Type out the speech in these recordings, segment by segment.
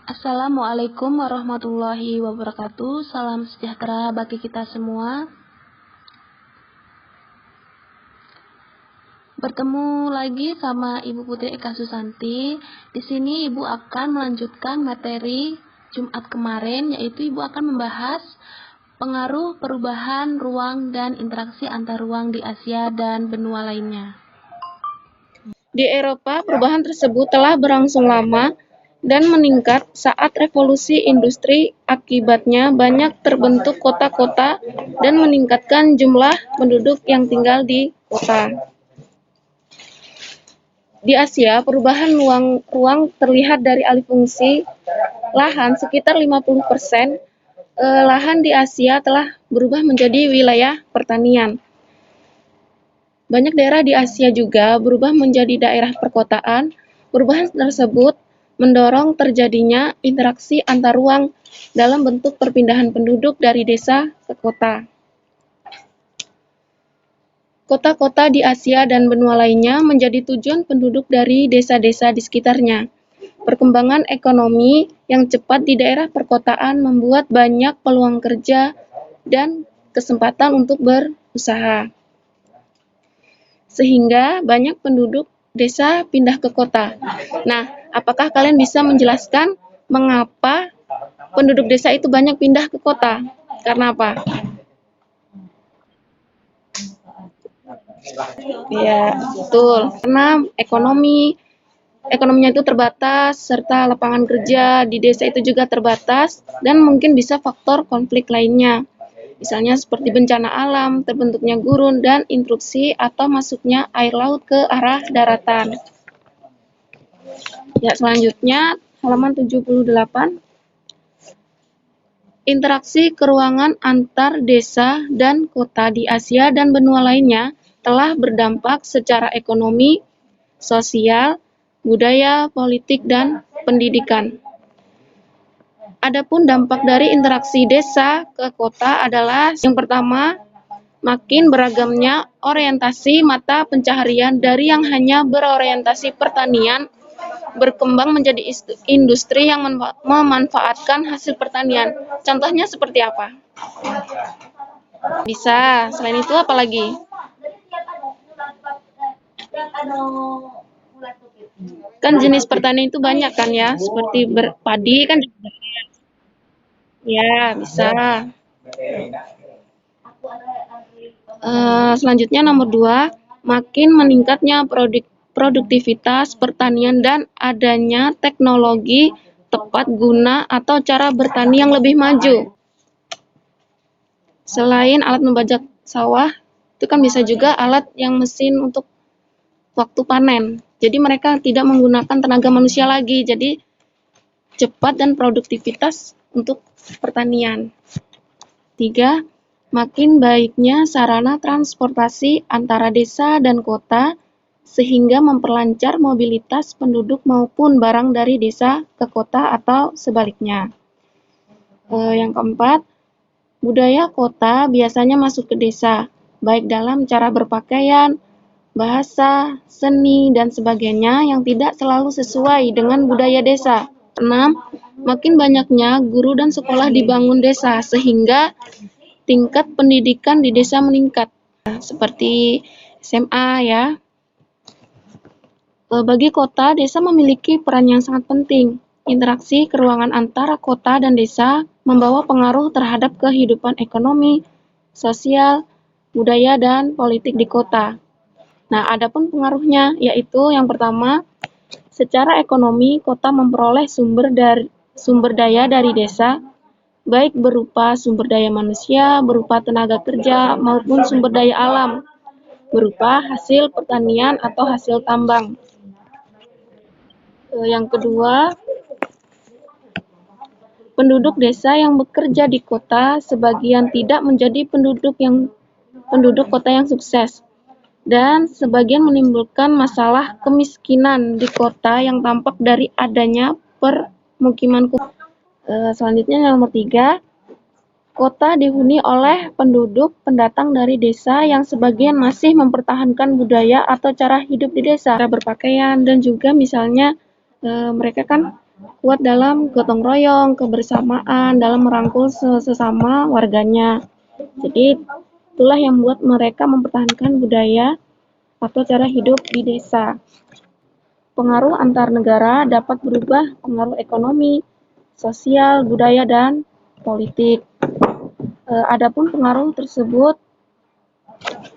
Assalamualaikum warahmatullahi wabarakatuh. Salam sejahtera bagi kita semua. Bertemu lagi sama Ibu Putri Eka Susanti. Di sini Ibu akan melanjutkan materi Jumat kemarin, yaitu Ibu akan membahas pengaruh perubahan ruang dan interaksi antar ruang di Asia dan benua lainnya. Di Eropa, perubahan tersebut telah berlangsung lama dan meningkat saat revolusi industri. Akibatnya banyak terbentuk kota-kota dan meningkatkan jumlah penduduk yang tinggal di kota. Di Asia, perubahan ruang terlihat dari alih fungsi lahan. Sekitar 50% lahan di Asia telah berubah menjadi wilayah pertanian. Banyak daerah di Asia juga berubah menjadi daerah perkotaan. Perubahan tersebut mendorong terjadinya interaksi antar ruang dalam bentuk perpindahan penduduk dari desa ke kota. Kota-kota di Asia dan benua lainnya menjadi tujuan penduduk dari desa-desa di sekitarnya. Perkembangan ekonomi yang cepat di daerah perkotaan membuat banyak peluang kerja dan kesempatan untuk berusaha, sehingga banyak penduduk desa pindah ke kota. Nah, apakah kalian bisa menjelaskan mengapa penduduk desa itu banyak pindah ke kota? Karena apa? Ya, betul. Karena ekonominya itu terbatas, serta lapangan kerja di desa itu juga terbatas, dan mungkin bisa faktor konflik lainnya. Misalnya seperti bencana alam, terbentuknya gurun, dan intrusi atau masuknya air laut ke arah daratan. Ya, selanjutnya halaman 78. Interaksi keruangan antar desa dan kota di Asia dan benua lainnya telah berdampak secara ekonomi, sosial, budaya, politik, dan pendidikan. Adapun dampak dari interaksi desa ke kota adalah yang pertama, makin beragamnya orientasi mata pencaharian dari yang hanya berorientasi pertanian berkembang menjadi industri yang memanfaatkan hasil pertanian. Contohnya seperti apa? Bisa. Selain itu apa lagi? Kan jenis pertanian itu banyak kan ya, seperti padi kan. Ya, bisa. Selanjutnya nomor 2, makin meningkatnya produktivitas pertanian dan adanya teknologi tepat guna atau cara bertani yang lebih maju. Selain alat membajak sawah, itu kan bisa juga alat yang mesin untuk waktu panen. Jadi mereka tidak menggunakan tenaga manusia lagi, jadi cepat dan produktivitas untuk pertanian. 3, makin baiknya sarana transportasi antara desa dan kota sehingga memperlancar mobilitas penduduk maupun barang dari desa ke kota atau sebaliknya. Yang keempat, budaya kota biasanya masuk ke desa, baik dalam cara berpakaian, bahasa, seni, dan sebagainya yang tidak selalu sesuai dengan budaya desa. 6, makin banyaknya guru dan sekolah dibangun desa sehingga tingkat pendidikan di desa meningkat, seperti SMA ya. Bagi kota, desa memiliki peran yang sangat penting. Interaksi keruangan antara kota dan desa membawa pengaruh terhadap kehidupan ekonomi, sosial, budaya, dan politik di kota. Nah, adapun pengaruhnya yaitu yang pertama, secara ekonomi kota memperoleh sumber daya dari desa, baik berupa sumber daya manusia, berupa tenaga kerja, maupun sumber daya alam, berupa hasil pertanian atau hasil tambang. Yang kedua, penduduk desa yang bekerja di kota sebagian tidak menjadi penduduk kota yang sukses, dan sebagian menimbulkan masalah kemiskinan di kota yang tampak dari adanya permukiman kumuh. Selanjutnya nomor 3, kota dihuni oleh penduduk pendatang dari desa yang sebagian masih mempertahankan budaya atau cara hidup di desa, cara berpakaian, dan juga misalnya mereka kan kuat dalam gotong royong, kebersamaan, dalam merangkul sesama warganya. Jadi itulah yang membuat mereka mempertahankan budaya atau cara hidup di desa. Pengaruh antar negara dapat berubah pengaruh ekonomi, sosial, budaya, dan politik. Adapun pengaruh tersebut,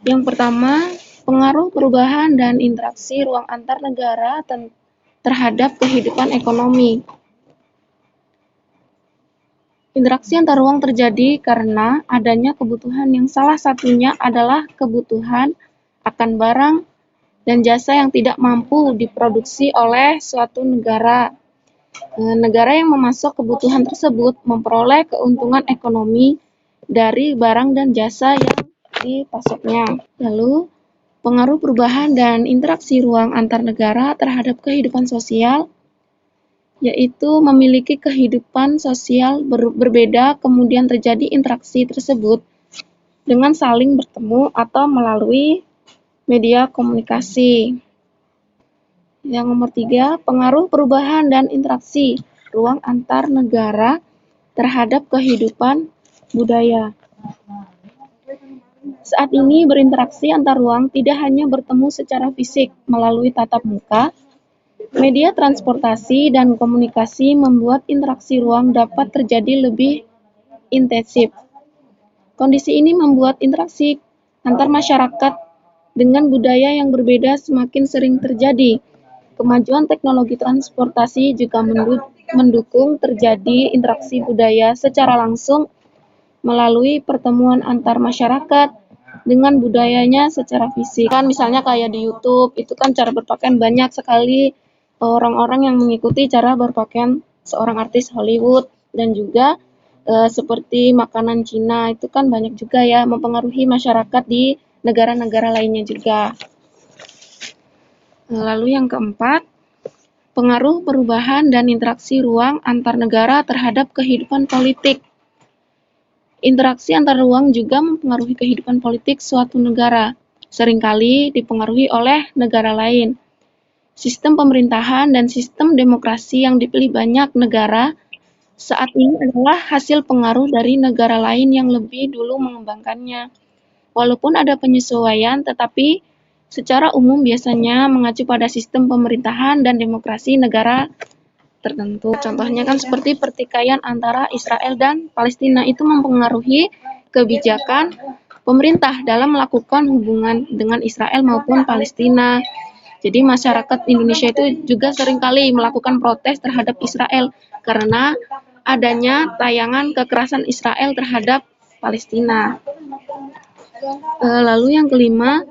yang pertama, pengaruh perubahan dan interaksi ruang antar negara terhadap kehidupan ekonomi. Interaksi antar ruang terjadi karena adanya kebutuhan yang salah satunya adalah kebutuhan akan barang dan jasa yang tidak mampu diproduksi oleh suatu negara. Negara yang memasok kebutuhan tersebut memperoleh keuntungan ekonomi dari barang dan jasa yang dipasoknya. Lalu, pengaruh perubahan dan interaksi ruang antar negara terhadap kehidupan sosial, yaitu memiliki kehidupan sosial berbeda, kemudian terjadi interaksi tersebut dengan saling bertemu atau melalui media komunikasi. Yang nomor 3, pengaruh perubahan dan interaksi ruang antar negara terhadap kehidupan budaya. Saat ini berinteraksi antar ruang tidak hanya bertemu secara fisik melalui tatap muka, media transportasi dan komunikasi membuat interaksi ruang dapat terjadi lebih intensif. Kondisi ini membuat interaksi antar masyarakat dengan budaya yang berbeda semakin sering terjadi. Kemajuan teknologi transportasi juga mendukung terjadi interaksi budaya secara langsung melalui pertemuan antar masyarakat dengan budayanya secara fisik. Kan misalnya kayak di YouTube, itu kan cara berpakaian banyak sekali orang-orang yang mengikuti cara berpakaian seorang artis Hollywood, dan juga seperti makanan Cina, itu kan banyak juga ya mempengaruhi masyarakat di negara-negara lainnya juga. Lalu yang keempat, pengaruh perubahan dan interaksi ruang antar negara terhadap kehidupan politik. Interaksi antar ruang juga mempengaruhi kehidupan politik suatu negara, seringkali dipengaruhi oleh negara lain. Sistem pemerintahan dan sistem demokrasi yang dipilih banyak negara saat ini adalah hasil pengaruh dari negara lain yang lebih dulu mengembangkannya. Walaupun ada penyesuaian, tetapi secara umum biasanya mengacu pada sistem pemerintahan dan demokrasi negara tertentu. Contohnya kan seperti pertikaian antara Israel dan Palestina, itu mempengaruhi kebijakan pemerintah dalam melakukan hubungan dengan Israel maupun Palestina. Jadi masyarakat Indonesia itu juga seringkali melakukan protes terhadap Israel karena adanya tayangan kekerasan Israel terhadap Palestina. Lalu yang kelima,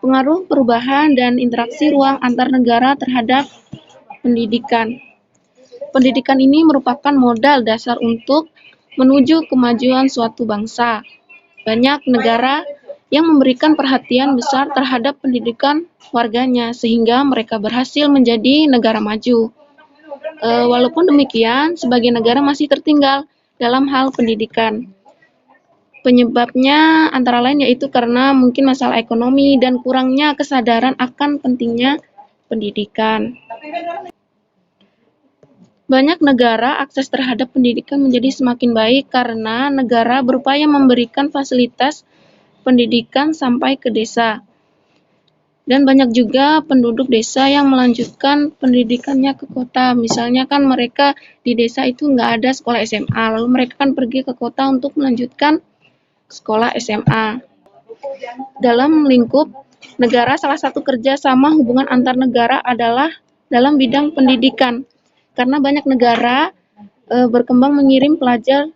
pengaruh perubahan dan interaksi ruang antar negara terhadap pendidikan. Pendidikan ini merupakan modal dasar untuk menuju kemajuan suatu bangsa. Banyak negara yang memberikan perhatian besar terhadap pendidikan warganya sehingga mereka berhasil menjadi negara maju. Walaupun demikian, sebagian negara masih tertinggal dalam hal pendidikan. Penyebabnya antara lain yaitu karena mungkin masalah ekonomi dan kurangnya kesadaran akan pentingnya pendidikan. Banyak negara akses terhadap pendidikan menjadi semakin baik karena negara berupaya memberikan fasilitas pendidikan sampai ke desa. Dan banyak juga penduduk desa yang melanjutkan pendidikannya ke kota. Misalnya kan mereka di desa itu nggak ada sekolah SMA, lalu mereka kan pergi ke kota untuk melanjutkan sekolah SMA. Dalam lingkup negara, salah satu kerjasama hubungan antar negara adalah dalam bidang pendidikan. Karena banyak negara berkembang mengirim pelajar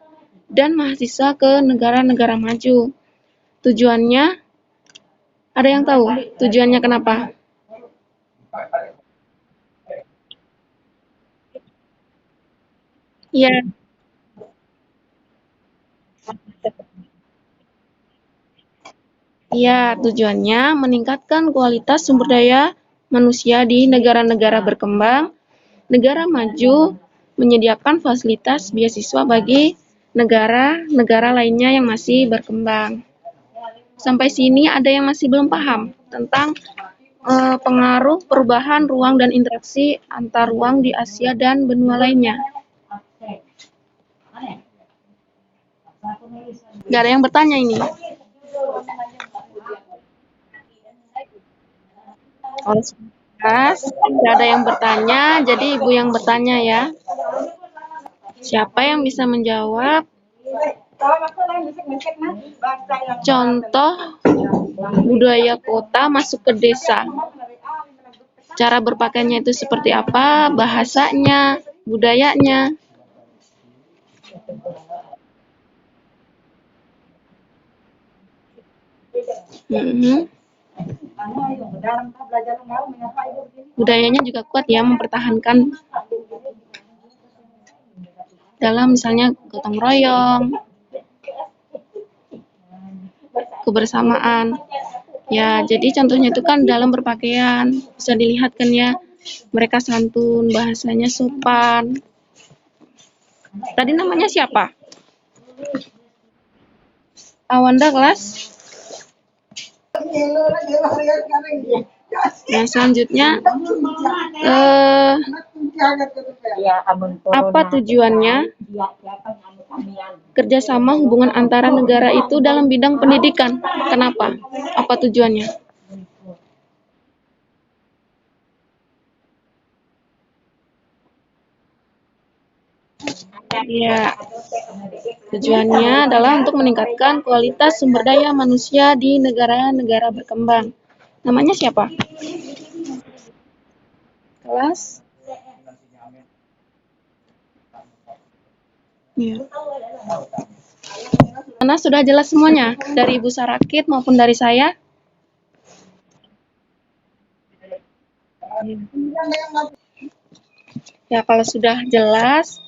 dan mahasiswa ke negara-negara maju. Tujuannya, ada yang tahu tujuannya kenapa? Ya, tujuannya meningkatkan kualitas sumber daya manusia di negara-negara berkembang. Negara maju menyediakan fasilitas beasiswa bagi negara-negara lainnya yang masih berkembang. Sampai sini ada yang masih belum paham tentang pengaruh perubahan ruang dan interaksi antar ruang di Asia dan benua lainnya. Gak ada yang bertanya ini. Kalau tidak ada yang bertanya, jadi Ibu yang bertanya ya. Siapa yang bisa menjawab? Contoh budaya kota masuk ke desa. Cara berpakaiannya itu seperti apa? Bahasanya, budayanya. Budayanya juga kuat ya, mempertahankan dalam misalnya gotong royong, kebersamaan. Ya, jadi contohnya itu kan dalam berpakaian, bisa dilihat kan ya, mereka santun, bahasanya sopan. Tadi namanya siapa? Awanda kelas? Nah, selanjutnya apa tujuannya kerjasama hubungan antara negara itu dalam bidang pendidikan? Kenapa? Apa tujuannya? Ya, tujuannya adalah untuk meningkatkan kualitas sumber daya manusia di negara-negara berkembang. Namanya siapa? Kelas? Ya. Karena sudah jelas semuanya dari Ibu Sarakit maupun dari saya. Ya, kalau sudah jelas,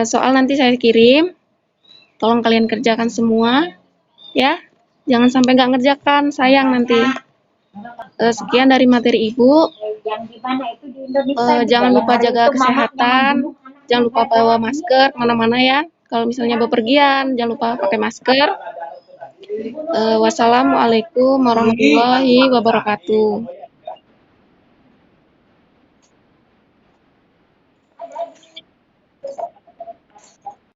soal nanti saya kirim. Tolong kalian kerjakan semua, ya. Jangan sampai nggak ngerjakan, sayang nanti. Sekian dari materi Ibu. Jangan lupa jaga kesehatan. Jangan lupa bawa masker mana-mana ya. Kalau misalnya bepergian, jangan lupa pakai masker. Wassalamualaikum warahmatullahi wabarakatuh.